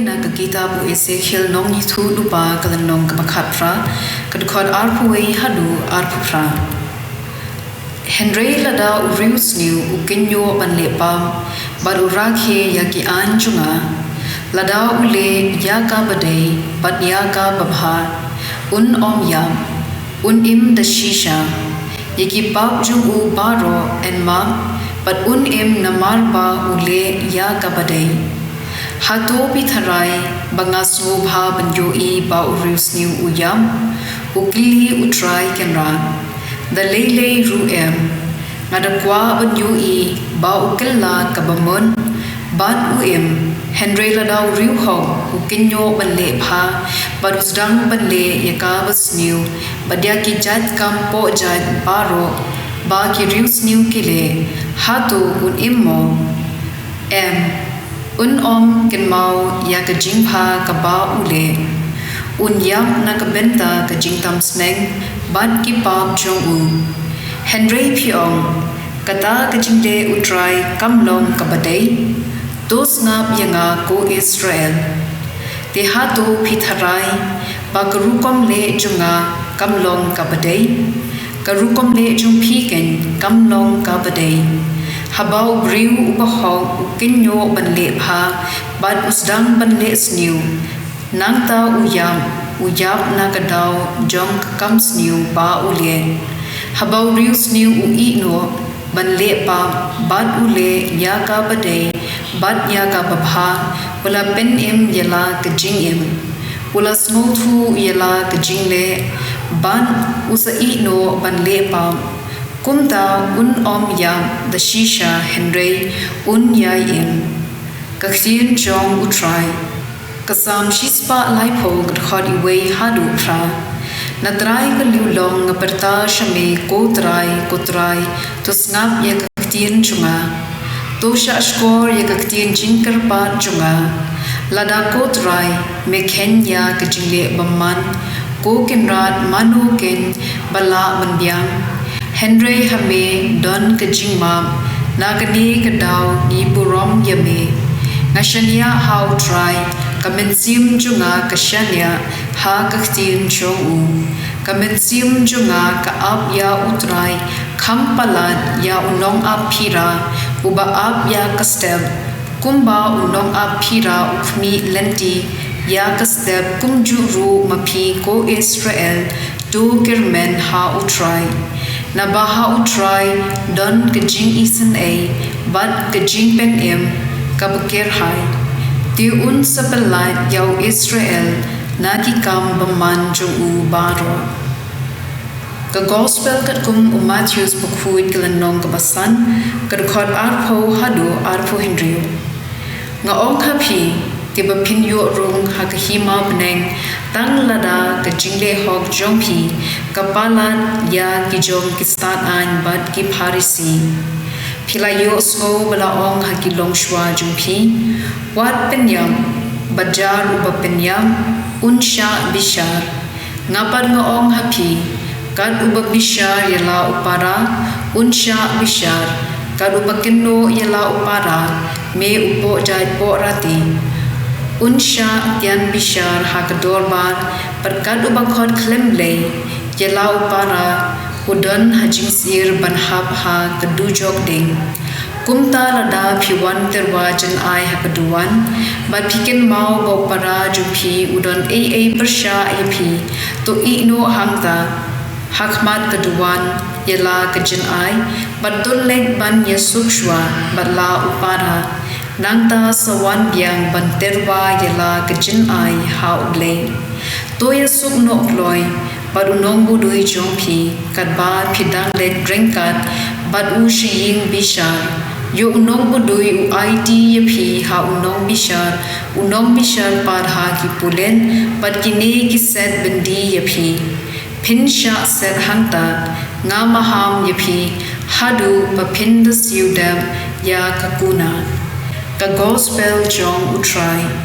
na kita bu Ezekiel nong ni thu lupa kalan nong kabakat fra kadukod arpuway hadu arpufra Henry lada urius niu ukinyo banlepam baru rakhe yaki anjunga lada ule yaka badai bat yaka babha om yam im da shisha yaki pap jung u baro en ma bat im namar ba ule yaka badai hato pitharai bangasu bha banjoi ba urius niu uyam ukili utrai kenra the lele ruem ngadakwa banjoi ba ukilla kabamon ban uem Henry ladau riu hong ukinyo banle pha barusdang banle yakabas new badya ki jat kampo jat baro ba ki rius new kile hatu immo om kenmau yakajingpha kaba ule yam nakabenta kajingtam sneng bad ki pap jong u Henry piong kata kajingde utrai kamlong kabadai dos ngap yanga ko Israel te hatu pitharai bakarukom le junga kamlong kabadai karukom le jung phiken kamlong kabadai habau briu ubahong ukinyo banle pha bad usdang banle sniu nangta uyap nakadau jong kams niu ba ulien habau riu sniu uino banle pa bad ule yaka badai bad yaka babha wala pen yela kajing wala smothu yela kajing le ban usaino banle pa kumta om yam the shisha Henry yai ktien jong utrai kasam shispa laipo khodi way hadu pra natrai kalulong ngaperta shame kotrai to snap ye ktien chunga tosha skor ye ktien jinkar pa chunga lada kotrai me kenya kajingle bamman ko kenrat manu ken bala banbyang Henry hame don kajingma nagani kadau ni burom yame ngashania how try kamensim junga kashania ha ktien chou kamensim junga ka ap ya utrai khampalan ya unong ap phira uba ap ya kastem kumba unong ap phira ukmi lenti ya kastem kumjuru mapi ko Israel do kirmen ha utrai nabaha utrai don kajing isen bad kajing pen kabakir hai ti sabalat yau Israel naki kam baman jung baro ka gospel kat kum Matthews bukhuit kalanong kabasan kadkhot arpho hadu arpho Henry nga ong hapi ti bapin yo rung hakahima bneng tang lada ka jingle hok jongpi kapalan ya ki jong ki start an bad ki pharisi philayo smo balaong hakilong shwa jongpi wat penyam bajar uba penyam unsha bishar ngapar ngaong hapi kad uba bishar yala upara unsha bishar kad uba kenno yala upara me upo jai po rati unsha tian bishar hakador bar perkad ubakhot klemble yala upara udon hajing sir banhab ha kadujok ding kumta lada phiwan terwa jan ai hakaduan bat phiken mau go para juphi udon persha ap to no hamta hakmat kaduan yala kajan ai bat don leng ban yesukshwa batla upara nangta sawan biang banterwa yala kajan ai ha Blei to yesuk no kloi padunong budui jongpi kadba phidang le drengkat bad u shiying bishar yo unong budui u it yepi ha unong bishar par ha ki pulen bad kine ki set bendi yepi pinsha set hangta nga maham yepi hadu papinda siudam ya kakuna ka gospel jong utrai